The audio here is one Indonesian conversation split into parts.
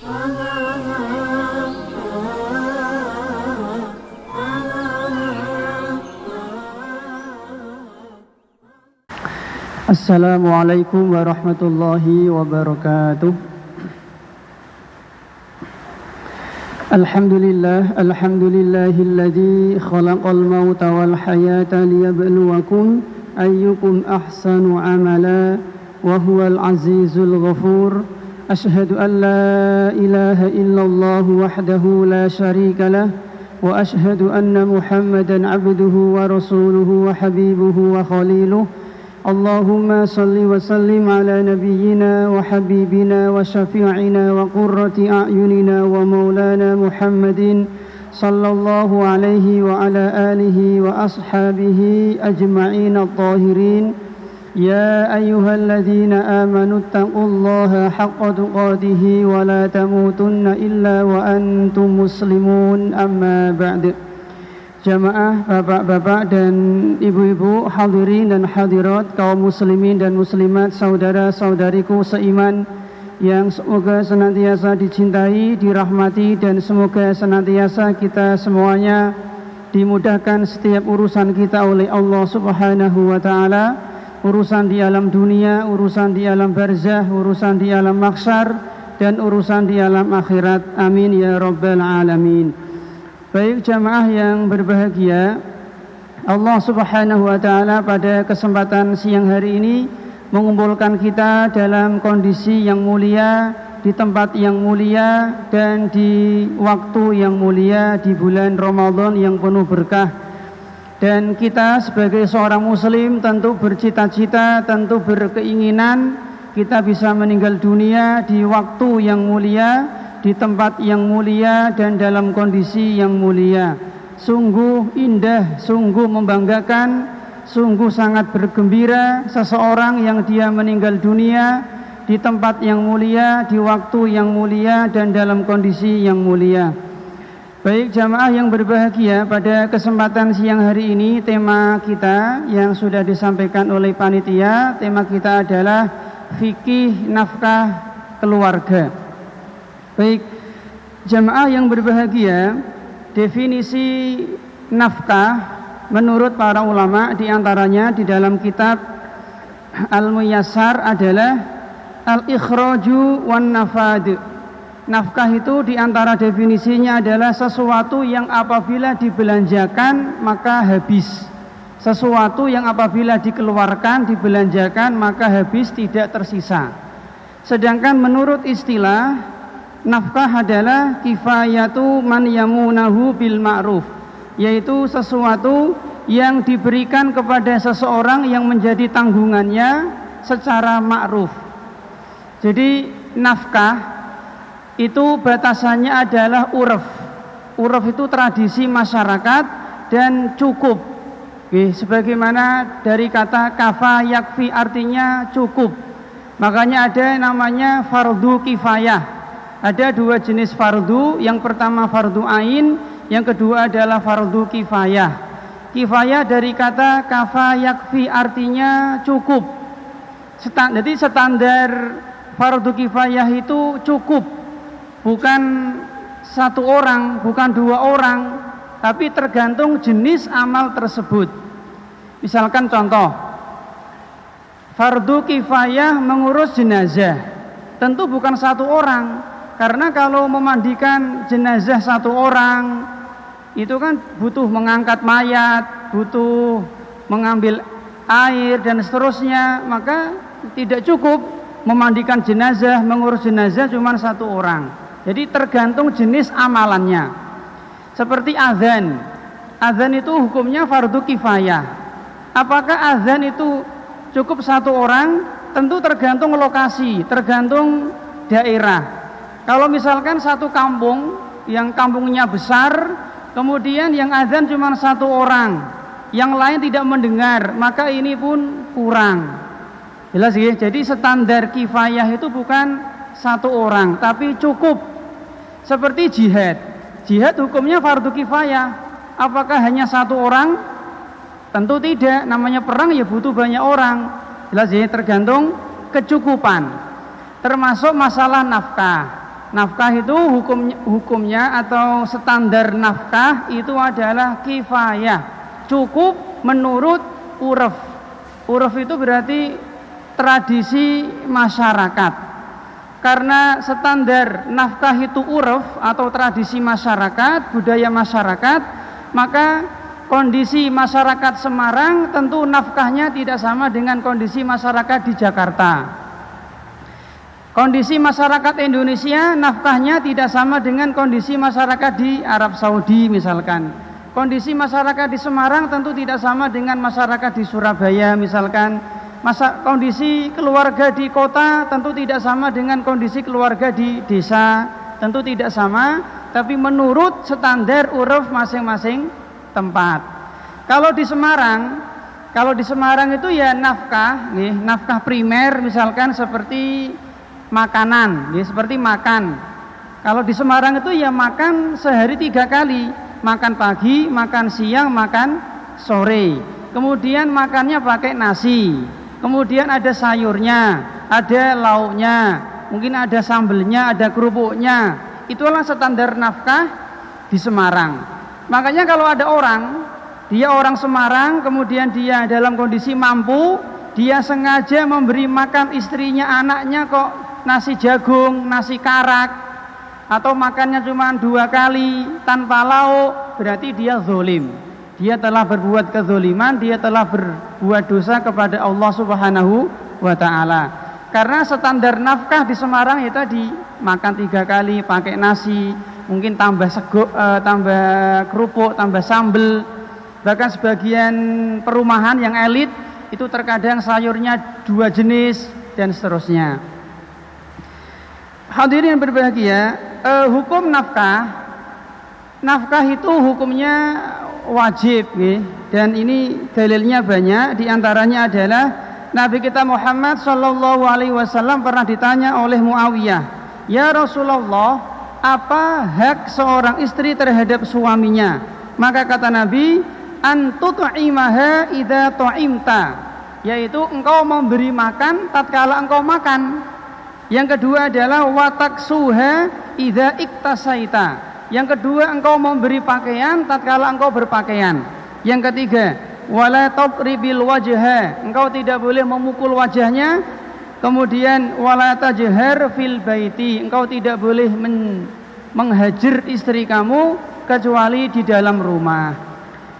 Assalamualaikum warahmatullahi wabarakatuh. Alhamdulillahilladzi khalaqal mauta wal hayata liyabluwakum ayyukum ahsanu amala wa huwal azizul ghafur. Ashhadu an la ilaha illallah wahdahu la syarika lah wa ashhadu anna Muhammadan abduhu wa rasuluhu wa habibuhu wa khaliluh. Allahumma salli wa sallim ala nabiyyina wa habibina wa syafi'ina wa qurrati a'yunina wa maulana Muhammadin sallallahu alaihi wa ala alihi wa ashabihi ajma'in at-tahirin. Ya ayyuhalladzina amanu taqullaha haqqa tuqatih wa la tamutunna illa wa antum muslimun, amma ba'd. Jamaah bapak-bapak dan ibu-ibu, hadirin dan hadirat, kaum muslimin dan muslimat, saudara-saudariku seiman yang semoga senantiasa dicintai, dirahmati, dan semoga senantiasa kita semuanya dimudahkan setiap urusan kita oleh Allah Subhanahu wa ta'ala, urusan di alam dunia, urusan di alam barzah, urusan di alam mahsyar, dan urusan di alam akhirat. Amin ya rabbal alamin. Baik jamaah yang berbahagia, Allah Subhanahu wa ta'ala pada kesempatan siang hari ini mengumpulkan kita dalam kondisi yang mulia, di tempat yang mulia, dan di waktu yang mulia, di bulan Ramadan yang penuh berkah. Dan kita sebagai seorang muslim tentu bercita-cita, tentu berkeinginan kita bisa meninggal dunia di waktu yang mulia, di tempat yang mulia, dan dalam kondisi yang mulia. Sungguh indah, sungguh membanggakan, sungguh sangat bergembira seseorang yang dia meninggal dunia di tempat yang mulia, di waktu yang mulia, dan dalam kondisi yang mulia. Baik jamaah yang berbahagia, pada kesempatan siang hari ini tema kita yang sudah disampaikan oleh panitia, tema kita adalah fikih nafkah keluarga. Baik, jamaah yang berbahagia, definisi nafkah menurut para ulama diantaranya di dalam kitab Al-Muyassar adalah al-ikhraju wan nafad. Nafkah itu diantara definisinya adalah sesuatu yang apabila dibelanjakan maka habis, sesuatu yang apabila dikeluarkan, dibelanjakan maka habis, tidak tersisa. Sedangkan menurut istilah, nafkah adalah kifayatu man yamunahu bil ma'ruf, yaitu sesuatu yang diberikan kepada seseorang yang menjadi tanggungannya secara ma'ruf. Jadi nafkah itu batasannya adalah urf. Urf itu tradisi masyarakat dan cukup. Sebagaimana dari kata kafa yakfi, artinya cukup. Makanya ada namanya fardu kifayah. Ada dua jenis fardu, yang pertama fardu ain, yang kedua adalah fardu kifayah. Kifayah dari kata kafa yakfi, artinya cukup. Jadi standar fardu kifayah itu cukup, bukan satu orang, bukan dua orang, tapi tergantung jenis amal tersebut. Misalkan contoh, fardu kifayah mengurus jenazah, tentu bukan satu orang. Karena kalau memandikan jenazah satu orang itu kan butuh mengangkat mayat, butuh mengambil air dan seterusnya, maka tidak cukup memandikan jenazah, mengurus jenazah cuma satu orang. Jadi tergantung jenis amalannya. Seperti azan. Azan itu hukumnya fardu kifayah. Apakah azan itu cukup satu orang? Tentu tergantung lokasi, tergantung daerah. Kalau misalkan satu kampung yang kampungnya besar, kemudian yang azan cuma satu orang, yang lain tidak mendengar, maka ini pun kurang. Jelas ya? Jadi standar kifayah itu bukan satu orang, tapi cukup. Seperti jihad. Jihad hukumnya fardu kifayah. Apakah hanya satu orang? Tentu tidak. Namanya perang ya butuh banyak orang. Jelas ya? Tergantung kecukupan. Termasuk masalah nafkah. Nafkah itu hukumnya atau standar nafkah itu adalah kifayah, cukup menurut uruf. Uruf itu berarti tradisi masyarakat. Karena standar nafkah itu uruf atau tradisi masyarakat, budaya masyarakat, maka kondisi masyarakat Semarang tentu nafkahnya tidak sama dengan kondisi masyarakat di Jakarta. Kondisi masyarakat Indonesia nafkahnya tidak sama dengan kondisi masyarakat di Arab Saudi misalkan. Kondisi masyarakat di Semarang tentu tidak sama dengan masyarakat di Surabaya misalkan. Kondisi keluarga di kota tentu tidak sama dengan kondisi keluarga di desa, tentu tidak sama, tapi menurut standar uruf masing-masing tempat. Kalau di Semarang itu ya nafkah primer misalkan seperti makanan, ya seperti makan. Kalau di Semarang itu ya makan sehari 3 kali, makan pagi, makan siang, makan sore. Kemudian makannya pakai nasi. Kemudian ada sayurnya, ada lauknya, mungkin ada sambelnya, ada kerupuknya. Itulah standar nafkah di Semarang. Makanya kalau ada dia orang Semarang, kemudian dia dalam kondisi mampu, dia sengaja memberi makan istrinya, anaknya kok nasi jagung, nasi karak, atau makannya cuma 2 kali tanpa lauk, berarti dia zalim. Dia telah berbuat kezaliman, dia telah berbuat dosa kepada Allah Subhanahu wa ta'ala. Karena standar nafkah di Semarang ya tadi, makan 3 kali pakai nasi, mungkin tambah tambah kerupuk, tambah sambel. Bahkan sebagian perumahan yang elit itu terkadang sayurnya 2 jenis dan seterusnya. Hadirin yang berbahagia, hukum nafkah itu hukumnya wajib, dan ini dalilnya banyak. Di antaranya adalah Nabi kita Muhammad sallallahu alaihi wasallam pernah ditanya oleh Muawiyah, "Ya Rasulullah, apa hak seorang istri terhadap suaminya?" Maka kata Nabi, "An tut'imaha idza tu'imta," yaitu engkau memberi makan tatkala engkau makan. Yang kedua adalah wataksuha idza iktasaita. Yang kedua engkau memberi pakaian tatkala engkau berpakaian. Yang ketiga, wala tadribil wajha, engkau tidak boleh memukul wajahnya. Kemudian wala tajhar fil baiti, engkau tidak boleh menghajar istri kamu kecuali di dalam rumah.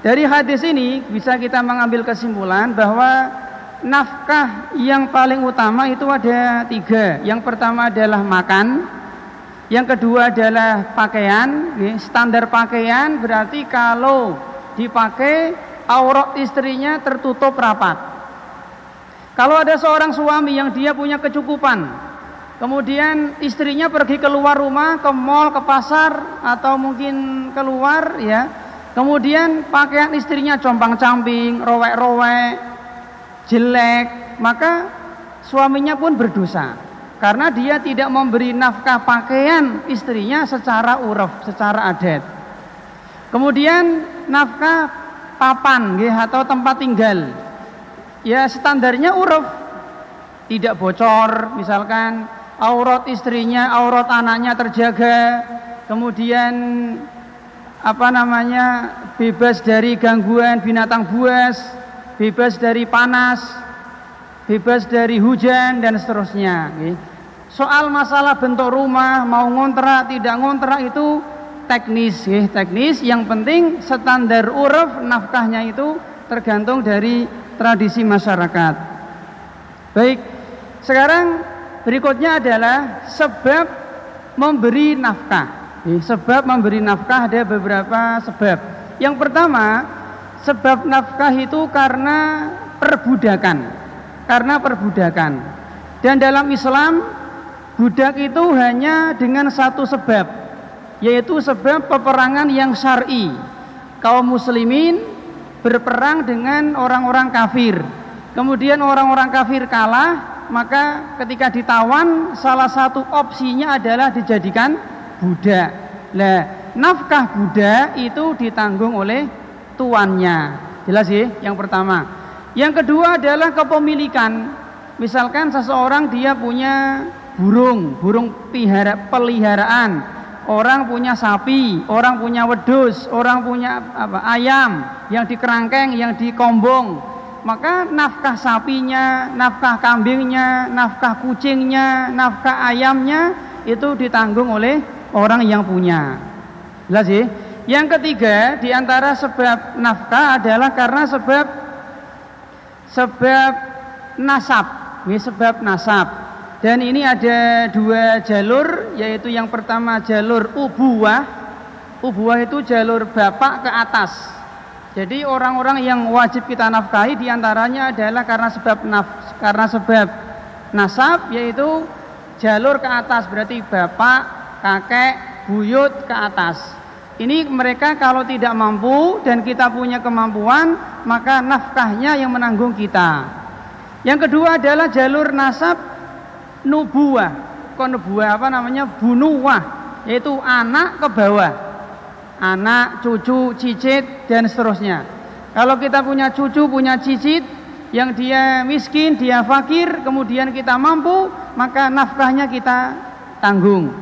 Dari hadis ini bisa kita mengambil kesimpulan bahwa nafkah yang paling utama itu ada 3. Yang pertama adalah makan, yang kedua adalah pakaian. Standar pakaian berarti kalau dipakai aurat istrinya tertutup rapat. Kalau ada seorang suami yang dia punya kecukupan, kemudian istrinya pergi keluar rumah, ke mal, ke pasar, atau mungkin keluar ya, kemudian pakaian istrinya compang-camping, rowek-rowek, jelek, maka suaminya pun berdosa karena dia tidak memberi nafkah pakaian istrinya secara uruf, secara adat. Kemudian nafkah papan atau tempat tinggal, ya standarnya uruf, tidak bocor, misalkan aurat istrinya, aurat anaknya terjaga, kemudian bebas dari gangguan binatang buas, bebas dari panas, bebas dari hujan dan seterusnya. Soal masalah bentuk rumah, mau ngontrak tidak ngontrak itu teknis. Yang penting standar uruf nafkahnya itu tergantung dari tradisi masyarakat. Baik, sekarang berikutnya adalah sebab memberi nafkah. Sebab memberi nafkah ada beberapa sebab. Yang pertama, sebab nafkah itu karena perbudakan. Dan dalam Islam, budak itu hanya dengan satu sebab, yaitu sebab peperangan yang syar'i. Kaum muslimin berperang dengan orang-orang kafir. Kemudian orang-orang kafir kalah, maka ketika ditawan, salah satu opsinya adalah dijadikan budak. Nah, nafkah budak itu ditanggung oleh tuannya. Jelas ya, yang pertama. Yang kedua adalah kepemilikan. Misalkan seseorang dia punya burung peliharaan. Orang punya sapi, orang punya wedhus, orang punya ayam yang dikerangkeng, yang dikombong. Maka nafkah sapinya, nafkah kambingnya, nafkah kucingnya, nafkah ayamnya itu ditanggung oleh orang yang punya. Jelas sih? Yang ketiga, di antara sebab nafkah adalah karena sebab nasab, sebab nasab. Dan ini ada dua jalur, yaitu yang pertama jalur ubuwah. Ubuwah itu jalur bapak ke atas. Jadi orang-orang yang wajib kita nafkahi diantaranya adalah karena sebab nasab, yaitu jalur ke atas, berarti bapak, kakek, buyut ke atas. Ini mereka kalau tidak mampu dan kita punya kemampuan, maka nafkahnya yang menanggung kita. Yang kedua adalah jalur nasab nubuwah. Kok nubuwah bunuwah, yaitu anak ke bawah, anak, cucu, cicit dan seterusnya. Kalau kita punya cucu, punya cicit yang dia miskin, dia fakir, kemudian kita mampu, maka nafkahnya kita tanggung.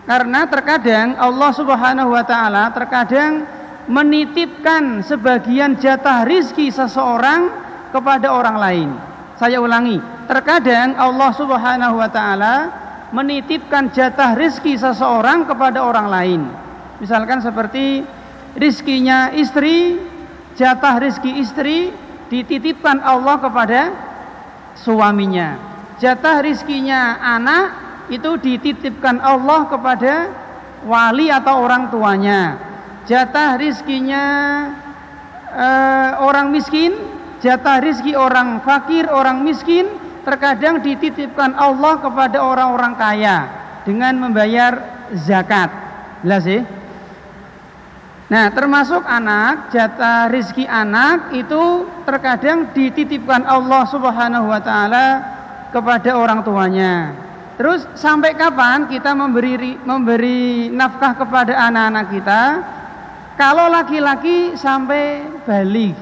Karena terkadang Allah Subhanahu wa taala terkadang menitipkan sebagian jatah rizki seseorang kepada orang lain. Saya ulangi, terkadang Allah Subhanahu wa taala menitipkan jatah rizki seseorang kepada orang lain. Misalkan seperti rizkinya istri, jatah rizki istri dititipkan Allah kepada suaminya. Jatah rizkinya anak itu dititipkan Allah kepada wali atau orang tuanya. Jatah rizkinya orang miskin, jatah rizki orang fakir, orang miskin terkadang dititipkan Allah kepada orang-orang kaya dengan membayar zakat. Jelas sih? Nah, termasuk anak, jatah rizki anak itu terkadang dititipkan Allah Subhanahu wa taala kepada orang tuanya. Terus sampai kapan kita memberi nafkah kepada anak-anak kita? Kalau laki-laki sampai balik.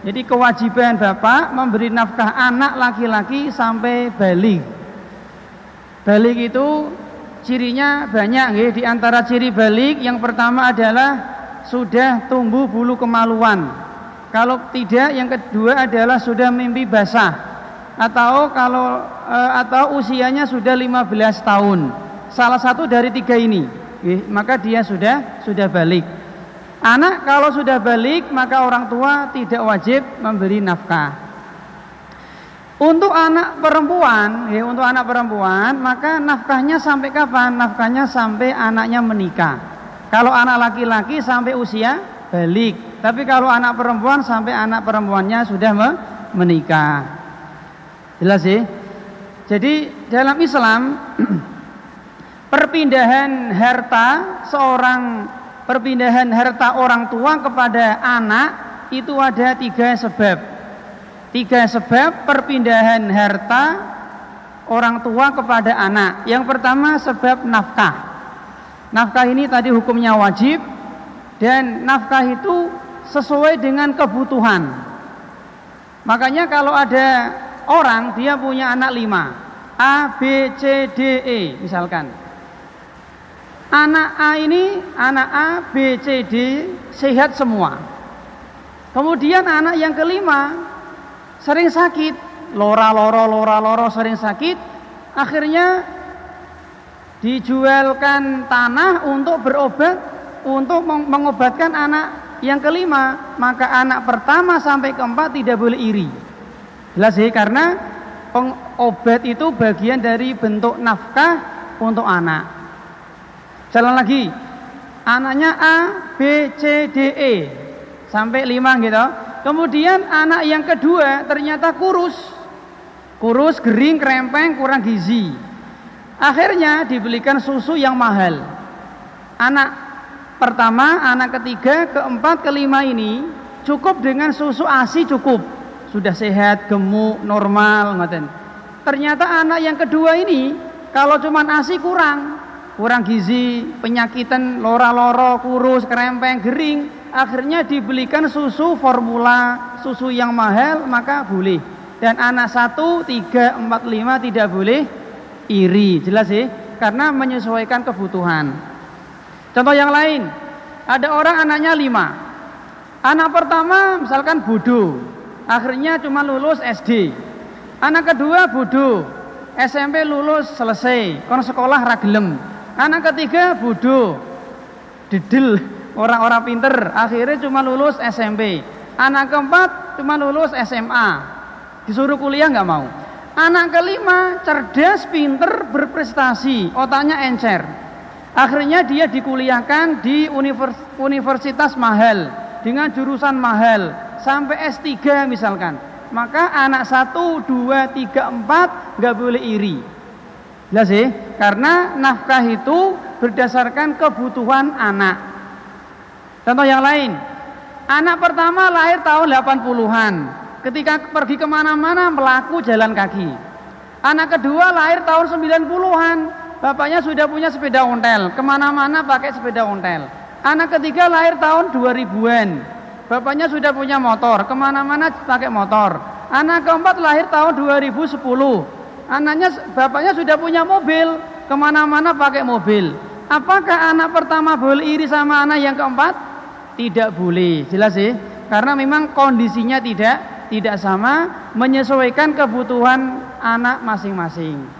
Jadi kewajiban bapak memberi nafkah anak laki-laki sampai balik. Balik itu cirinya banyak. Di antara ciri balik yang pertama adalah sudah tumbuh bulu kemaluan. Kalau tidak, yang kedua adalah sudah mimpi basah. Atau usianya sudah 15 tahun. Salah satu dari tiga ini, maka dia sudah balik. Anak kalau sudah balik, maka orang tua tidak wajib memberi nafkah. Untuk anak perempuan, maka nafkahnya sampai kapan? Nafkahnya sampai anaknya menikah. Kalau anak laki-laki sampai usia balik. Tapi kalau anak perempuan sampai anak perempuannya sudah menikah. Jelas sih? Jadi dalam Islam perpindahan harta orang tua kepada anak itu ada tiga sebab. Tiga sebab perpindahan harta orang tua kepada anak. Yang pertama sebab nafkah. Nafkah ini tadi hukumnya wajib, dan nafkah itu sesuai dengan kebutuhan. Makanya kalau ada orang dia punya anak 5, A, B, C, D, E misalkan. Anak A, B, C, D sehat semua. Kemudian anak yang kelima sering sakit, loro sering sakit. Akhirnya dijualkan tanah untuk berobat, untuk mengobatkan anak yang kelima. Maka anak pertama sampai keempat tidak boleh iri. Jelas sih, karena obat itu bagian dari bentuk nafkah untuk anak. Jalan lagi, anaknya A, B, C, D, E sampai 5 gitu. Kemudian anak yang kedua ternyata kurus, gering, krempeng, kurang gizi. Akhirnya dibelikan susu yang mahal. Anak pertama, anak ketiga, keempat, kelima ini cukup dengan susu ASI cukup. Sudah sehat, gemuk, normal, ngoten. Ternyata anak yang kedua ini kalau cuma ASI kurang gizi, penyakitan, loro, kurus, krempeng, gering. Akhirnya dibelikan susu formula, susu yang mahal, maka boleh. Dan anak 1, 3, 4, 5 tidak boleh iri. Jelas sih? Karena menyesuaikan kebutuhan. Contoh yang lain, ada orang anaknya 5. Anak pertama misalkan bodoh, akhirnya cuma lulus SD. Anak kedua bodoh, SMP lulus selesai, kon sekolah ragelem. Anak ketiga bodoh, dedel, orang-orang pinter, akhirnya cuma lulus SMP. Anak keempat cuma lulus SMA, disuruh kuliah nggak mau. Anak kelima cerdas, pinter, berprestasi, otaknya encer. Akhirnya dia dikuliahkan di universitas mahal dengan jurusan mahal sampai S3 misalkan. Maka anak 1, 2, 3, 4 nggak boleh iri. Jelas sih? Karena nafkah itu berdasarkan kebutuhan anak. Contoh yang lain, anak pertama lahir tahun 80-an. Ketika pergi kemana-mana melaku jalan kaki. Anak kedua lahir tahun 90-an. Bapaknya sudah punya sepeda ontel, kemana-mana pakai sepeda ontel. Anak ketiga lahir tahun 2000-an. Bapaknya sudah punya motor, kemana-mana pakai motor. Anak keempat lahir tahun 2010. Bapaknya sudah punya mobil, kemana-mana pakai mobil. Apakah anak pertama boleh iri sama anak yang keempat? Tidak boleh. Jelas sih? Karena memang kondisinya tidak sama, menyesuaikan kebutuhan anak masing-masing.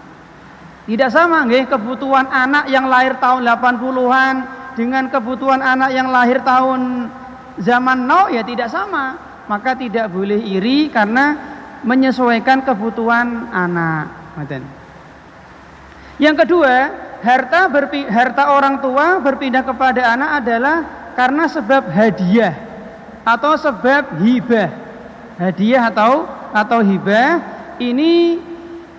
Tidak sama nggih kebutuhan anak yang lahir tahun 80-an dengan kebutuhan anak yang lahir tahun zaman now, ya tidak sama. Maka tidak boleh iri karena menyesuaikan kebutuhan anak. Yang kedua, harta orang tua berpindah kepada anak adalah karena sebab hadiah atau sebab hibah. Hadiah atau hibah ini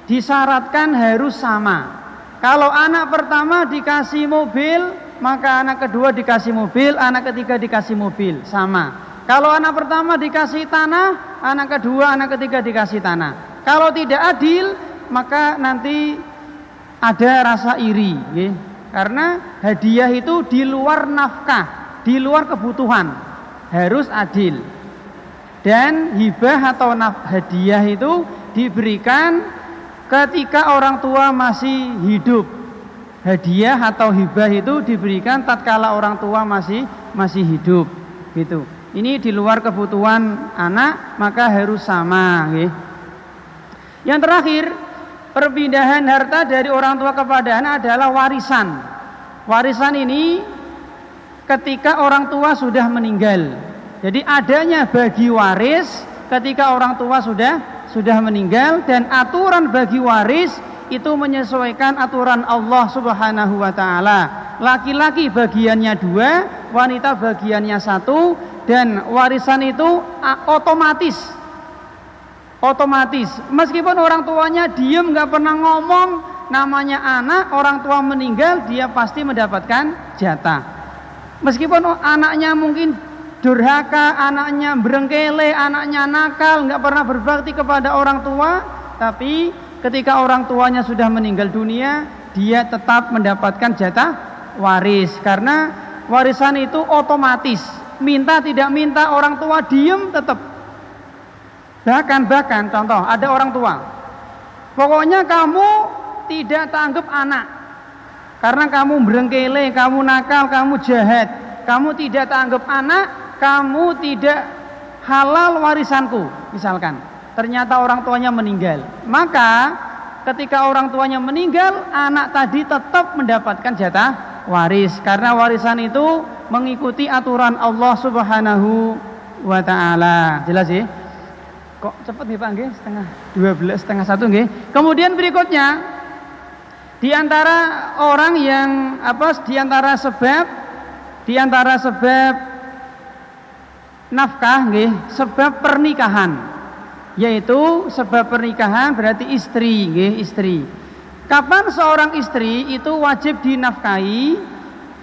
disyaratkan harus sama. Kalau anak pertama dikasih mobil, maka anak kedua dikasih mobil, anak ketiga dikasih mobil, sama. Kalau anak pertama dikasih tanah, anak kedua, anak ketiga dikasih tanah. Kalau tidak adil, maka nanti ada rasa iri, ya. Karena hadiah itu di luar nafkah, di luar kebutuhan, harus adil. Dan hibah atau hadiah itu diberikan ketika orang tua masih hidup. Hadiah atau hibah itu diberikan tatkala orang tua masih hidup, gitu. Ini di luar kebutuhan anak, maka harus sama, ya. Yang terakhir, perpindahan harta dari orang tua kepada anak adalah warisan. Warisan ini ketika orang tua sudah meninggal. Jadi adanya bagi waris ketika orang tua sudah meninggal, dan aturan bagi waris itu menyesuaikan aturan Allah Subhanahu wa taala. Laki-laki bagiannya 2, wanita bagiannya 1, dan warisan itu otomatis. Meskipun orang tuanya diem nggak pernah ngomong, namanya anak, orang tua meninggal, dia pasti mendapatkan jatah. Meskipun anaknya mungkin durhaka, anaknya berengkele, anaknya nakal, nggak pernah berbakti kepada orang tua, tapi ketika orang tuanya sudah meninggal dunia, dia tetap mendapatkan jatah waris. Karena warisan itu otomatis, minta tidak minta, orang tua diem tetap. Bahkan contoh, ada orang tua, pokoknya kamu tidak tanggap anak karena kamu berengkele, kamu nakal, kamu jahat, kamu tidak tanggap anak, kamu tidak halal warisanku, misalkan. Ternyata orang tuanya meninggal, maka ketika orang tuanya meninggal, anak tadi tetap mendapatkan jatah waris, karena warisan itu mengikuti aturan Allah Subhanahu wa taala. Jelas ya? Kok cepet nih Pak nggih? 11, setengah 1 nggih. Kemudian berikutnya, di antara orang yang di antara sebab nafkah nggih, sebab pernikahan, yaitu sebab pernikahan berarti istri nggih, istri. Kapan seorang istri itu wajib dinafkahi?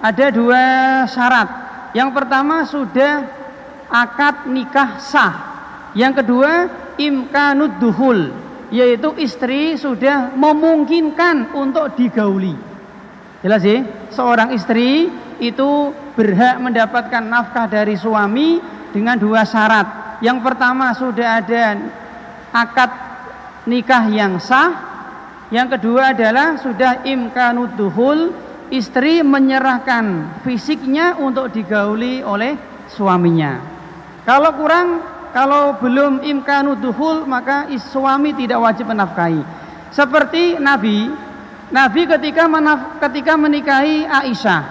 Ada 2 syarat. Yang pertama, sudah akad nikah sah. Yang kedua, imkanud duhul, yaitu istri sudah memungkinkan untuk digauli. Jelas ya? Seorang istri itu berhak mendapatkan nafkah dari suami dengan 2 syarat. Yang pertama, sudah ada akad nikah yang sah. Yang kedua adalah sudah imkanud dukhul, istri menyerahkan fisiknya untuk digauli oleh suaminya. Kalau belum imkanud dukhul, maka suami tidak wajib menafkahi. Seperti Nabi ketika menikahi Aisyah.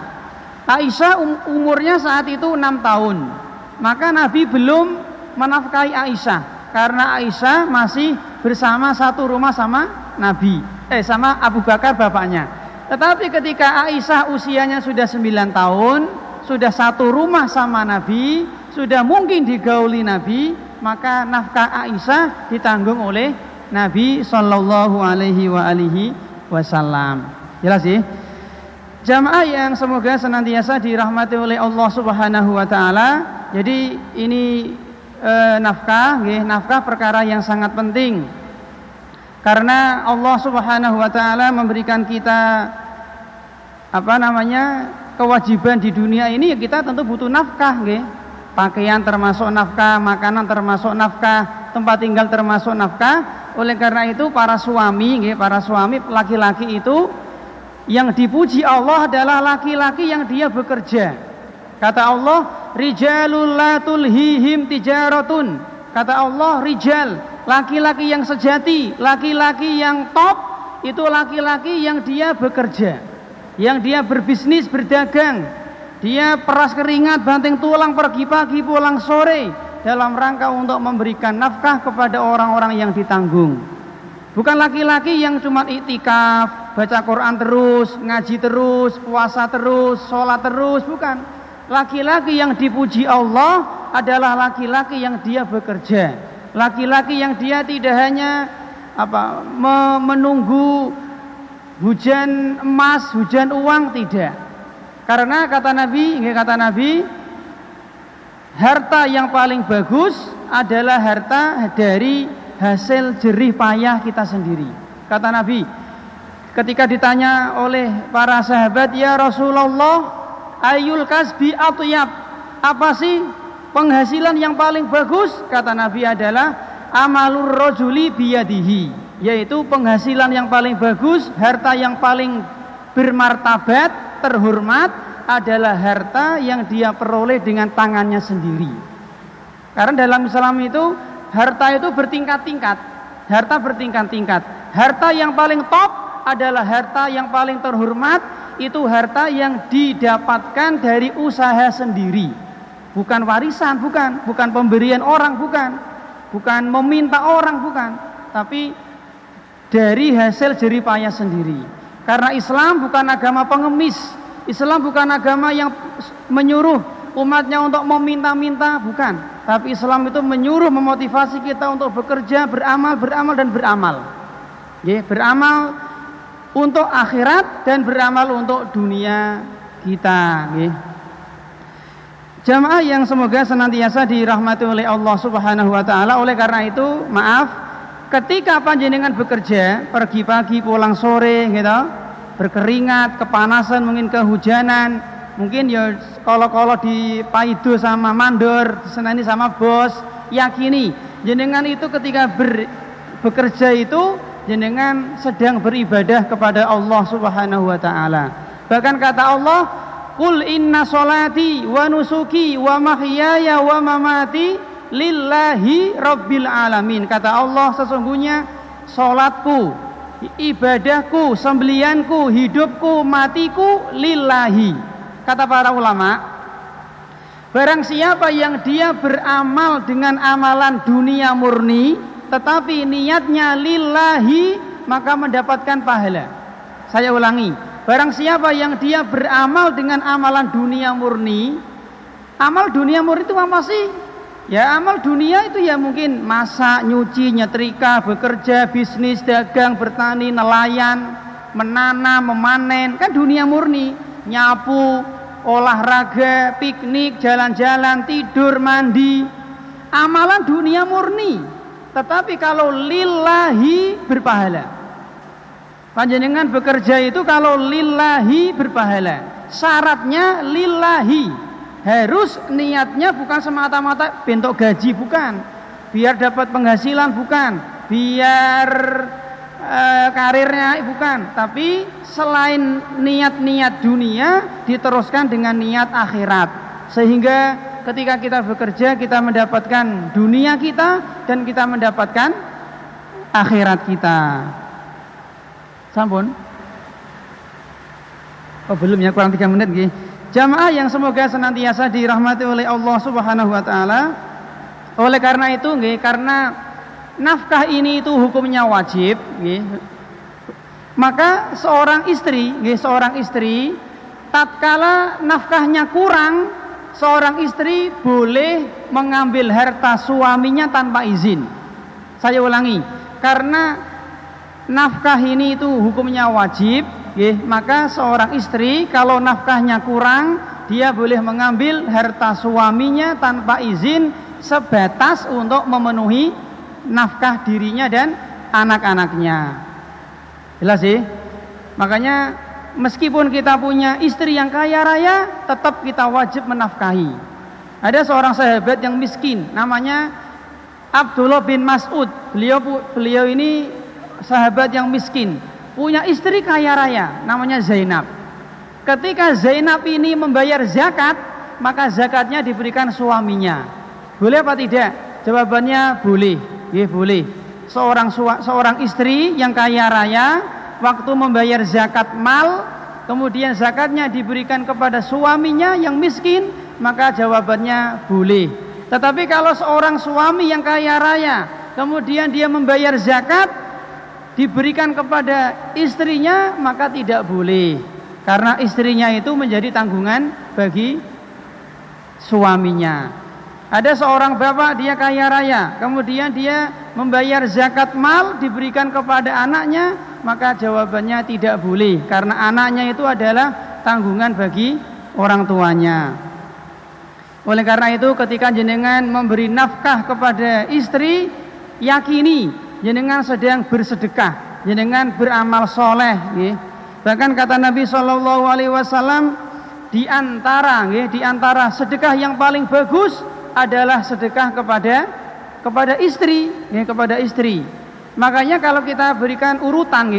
Aisyah umurnya saat itu 6 tahun. Maka Nabi belum menafkahi Aisyah karena Aisyah masih bersama satu rumah sama sama Abu Bakar bapaknya. Tetapi ketika Aisyah usianya sudah 9 tahun, sudah satu rumah sama Nabi, sudah mungkin digauli Nabi, maka nafkah Aisyah ditanggung oleh Nabi sallallahu alaihi wasallam. Jelas sih? Jamaah yang semoga senantiasa dirahmati oleh Allah Subhanahu wa taala. Jadi ini nafkah perkara yang sangat penting. Karena Allah Subhanahu wa taala memberikan kita kewajiban di dunia ini, ya kita tentu butuh nafkah nggih. Pakaian termasuk nafkah, makanan termasuk nafkah, tempat tinggal termasuk nafkah. Oleh karena itu para suami laki-laki itu yang dipuji Allah adalah laki-laki yang dia bekerja. Kata Allah, rijalul la tulhihim tijaratun. Kata Allah, rijal, laki-laki yang sejati, laki-laki yang top, itu laki-laki yang dia bekerja, yang dia berbisnis, berdagang, dia peras keringat, banting tulang, pergi pagi, pulang sore, dalam rangka untuk memberikan nafkah kepada orang-orang yang ditanggung. Bukan laki-laki yang cuma iktikaf, baca Quran terus, ngaji terus, puasa terus, sholat terus, bukan. Laki-laki yang dipuji Allah adalah laki-laki yang dia bekerja, laki-laki yang dia tidak hanya menunggu hujan emas, hujan uang, tidak. Karena kata Nabi, harta yang paling bagus adalah harta dari hasil jerih payah kita sendiri. Kata Nabi ketika ditanya oleh para sahabat, ya Rasulullah, ayul kasbi atyab, apa sih penghasilan yang paling bagus? Kata Nabi adalah amalur rajuli biyadihi, yaitu penghasilan yang paling bagus, harta yang paling bermartabat, terhormat adalah harta yang dia peroleh dengan tangannya sendiri. Karena dalam Islam itu harta itu bertingkat-tingkat. Harta yang paling top adalah harta yang paling terhormat, itu harta yang didapatkan dari usaha sendiri. Bukan warisan, bukan pemberian orang, bukan meminta orang, bukan, tapi dari hasil jerih payah sendiri. Karena Islam bukan agama pengemis. Islam bukan agama yang menyuruh umatnya untuk meminta-minta, bukan. Tapi Islam itu menyuruh, memotivasi kita untuk bekerja, beramal dan beramal. Beramal untuk akhirat dan beramal untuk dunia kita. Jamaah yang semoga senantiasa dirahmati oleh Allah Subhanahu wa taala. Oleh karena itu, ketika panjenengan bekerja, pergi pagi pulang sore gitu, berkeringat, kepanasan, mungkin kehujanan, mungkin ya kalau dipaido sama mandor, disenani sama bos, yakini jenengan itu ketika bekerja itu jenengan sedang beribadah kepada Allah Subhanahu wa taala. Bahkan kata Allah, qul inna sholati wa nusuki wa mahyaya wa mamati lillahi rabbil alamin. Kata Allah, sesungguhnya salatku, ibadahku, sembelianku, hidupku, matiku lillahi. Kata para ulama, barang siapa yang dia beramal dengan amalan dunia murni tetapi niatnya lillahi, maka mendapatkan pahala. Saya ulangi, barang siapa yang dia beramal dengan amalan dunia murni. Amal dunia murni itu apa sih? Ya, amal dunia itu ya mungkin masak, nyuci, nyetrika, bekerja, bisnis, dagang, bertani, nelayan, menanam, memanen, kan dunia murni. Nyapu, olahraga, piknik, jalan-jalan, tidur, mandi, amalan dunia murni. Tetapi kalau lillahi berpahala. Panjenengan bekerja itu kalau lillahi berpahala. Syaratnya lillahi. Harus niatnya bukan semata-mata bentuk gaji, bukan. Biar dapat penghasilan, bukan. Biar karirnya, bukan, tapi selain niat-niat dunia diteruskan dengan niat akhirat, sehingga ketika kita bekerja kita mendapatkan dunia kita dan kita mendapatkan akhirat kita. Sampun? Oh belum ya, kurang 3 menit nggih. Jamaah yang semoga senantiasa dirahmati oleh Allah Subhanahu wa taala. Oleh karena itu nggih, karena nafkah ini itu hukumnya wajib, nggih. Maka seorang istri tatkala nafkahnya kurang, seorang istri boleh mengambil harta suaminya tanpa izin. Saya ulangi, karena nafkah ini itu hukumnya wajib, nggih, maka seorang istri kalau nafkahnya kurang, dia boleh mengambil harta suaminya tanpa izin sebatas untuk memenuhi nafkah dirinya dan anak-anaknya. Jelas sih? Makanya meskipun kita punya istri yang kaya raya, tetap kita wajib menafkahi. Ada seorang sahabat yang miskin, namanya Abdullah bin Mas'ud. Beliau ini sahabat yang miskin, punya istri kaya raya, namanya Zainab. Ketika Zainab ini membayar zakat, maka zakatnya diberikan suaminya. Boleh apa tidak? Jawabannya boleh. Ya boleh. Seorang istri yang kaya raya waktu membayar zakat mal, kemudian zakatnya diberikan kepada suaminya yang miskin, maka jawabannya boleh. Tetapi kalau seorang suami yang kaya raya kemudian dia membayar zakat diberikan kepada istrinya, maka tidak boleh, karena istrinya itu menjadi tanggungan bagi suaminya. Ada seorang bapak, dia kaya raya, kemudian dia membayar zakat mal diberikan kepada anaknya, maka jawabannya tidak boleh, karena anaknya itu adalah tanggungan bagi orang tuanya. Oleh karena itu ketika jenengan memberi nafkah kepada istri, yakini jenengan sedang bersedekah, jenengan beramal soleh. Bahkan kata Nabi SAW, di antara sedekah yang paling bagus adalah sedekah kepada istri, kepada istri. Makanya kalau kita berikan urutan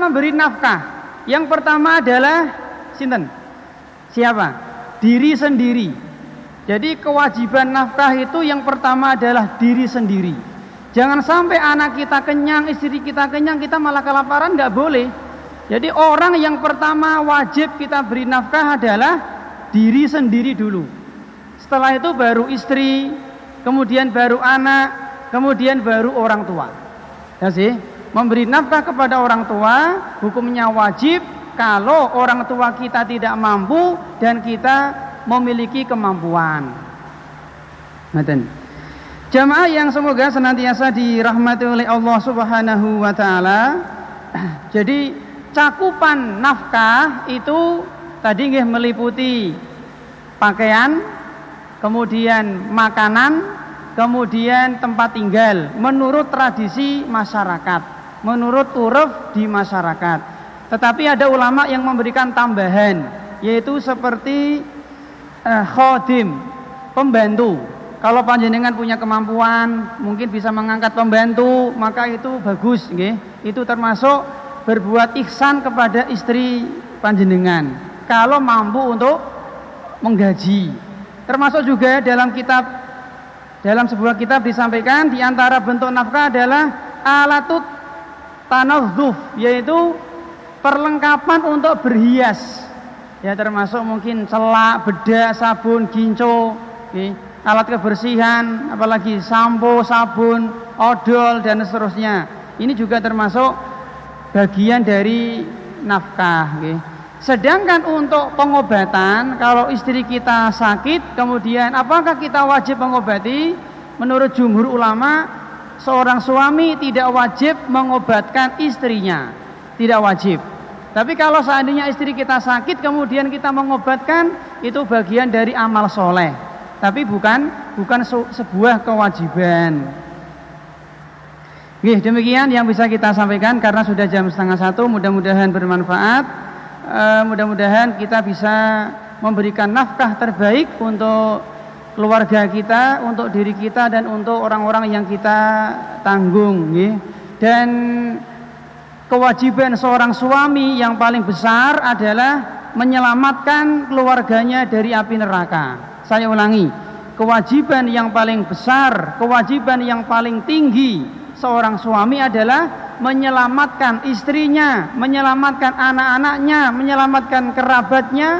memberi nafkah, yang pertama adalah sinten? Siapa? Diri sendiri. Jadi kewajiban nafkah itu yang pertama adalah diri sendiri. Jangan sampai anak kita kenyang, istri kita kenyang, kita malah kelaparan, nggak boleh. Jadi orang yang pertama wajib kita beri nafkah adalah diri sendiri dulu. Setelah itu baru istri, kemudian baru anak, kemudian baru orang tua. Ya sih, memberi nafkah kepada orang tua hukumnya wajib kalau orang tua kita tidak mampu dan kita memiliki kemampuan. Jamaah yang semoga senantiasa dirahmati oleh Allah Subhanahu wa taala. Jadi cakupan nafkah itu tadi meliputi pakaian, kemudian makanan, kemudian tempat tinggal menurut tradisi masyarakat, menurut uruf di masyarakat. Tetapi ada ulama yang memberikan tambahan, yaitu seperti khodim, pembantu. Kalau panjenengan punya kemampuan mungkin bisa mengangkat pembantu, maka itu bagus, nggih. Itu termasuk berbuat ihsan kepada istri panjenengan kalau mampu untuk menggaji. Termasuk juga dalam sebuah kitab disampaikan di antara bentuk nafkah adalah alatut tanazzuf, yaitu perlengkapan untuk berhias. Ya termasuk mungkin celak, bedak, sabun, ginco, alat kebersihan, apalagi sampo, sabun, odol dan seterusnya. Ini juga termasuk bagian dari nafkah. Sedangkan untuk pengobatan, kalau istri kita sakit, kemudian apakah kita wajib mengobati? Menurut jumhur ulama, seorang suami tidak wajib mengobatkan istrinya, tidak wajib. Tapi kalau seandainya istri kita sakit, kemudian kita mengobatkan, itu bagian dari amal soleh, tapi bukan sebuah kewajiban. Demikian yang bisa kita sampaikan karena sudah jam 12:30. Mudah-mudahan bermanfaat. Mudah-mudahan kita bisa memberikan nafkah terbaik untuk keluarga kita, untuk diri kita dan untuk orang-orang yang kita tanggung. Dan kewajiban seorang suami yang paling besar adalah menyelamatkan keluarganya dari api neraka. Saya ulangi, kewajiban yang paling besar, kewajiban yang paling tinggi seorang suami adalah menyelamatkan istrinya, menyelamatkan anak-anaknya, menyelamatkan kerabatnya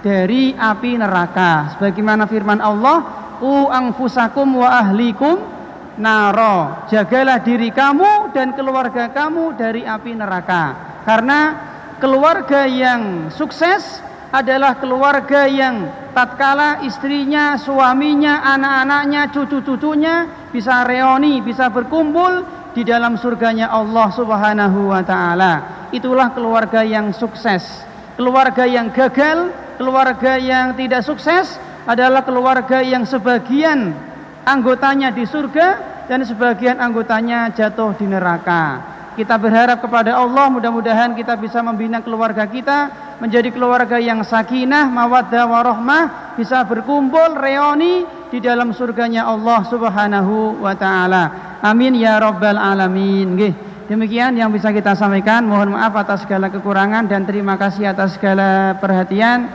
dari api neraka. Sebagaimana firman Allah, "Qu anfusakum wa ahlikum naro." Jagalah diri kamu dan keluarga kamu dari api neraka. Karena keluarga yang sukses adalah keluarga yang tatkala istrinya, suaminya, anak-anaknya, cucu-cucunya bisa reuni, bisa berkumpul di dalam surganya Allah Subhanahu wa taala. Itulah keluarga yang sukses. Keluarga yang gagal, keluarga yang tidak sukses adalah keluarga yang sebagian anggotanya di surga dan sebagian anggotanya jatuh di neraka. Kita berharap kepada Allah, mudah-mudahan kita bisa membina keluarga kita menjadi keluarga yang sakinah, mawaddah, warahmah, bisa berkumpul reuni di dalam surganya Allah Subhanahu wa taala. Amin ya rabbal alamin. Nggih, demikian yang bisa kita sampaikan. Mohon maaf atas segala kekurangan dan terima kasih atas segala perhatian.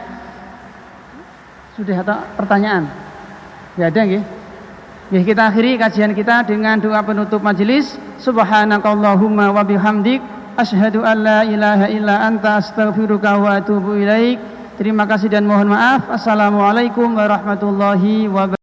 Sudah ada pertanyaan? Ya ada nggih. Nggih, kita akhiri kajian kita dengan doa penutup majelis. Subhanakallahumma wa bihamdik asyhadu an la ilaha illa anta astaghfiruka wa atubu ilaik. Terima kasih dan mohon maaf. Assalamualaikum warahmatullahi wabarakatuh.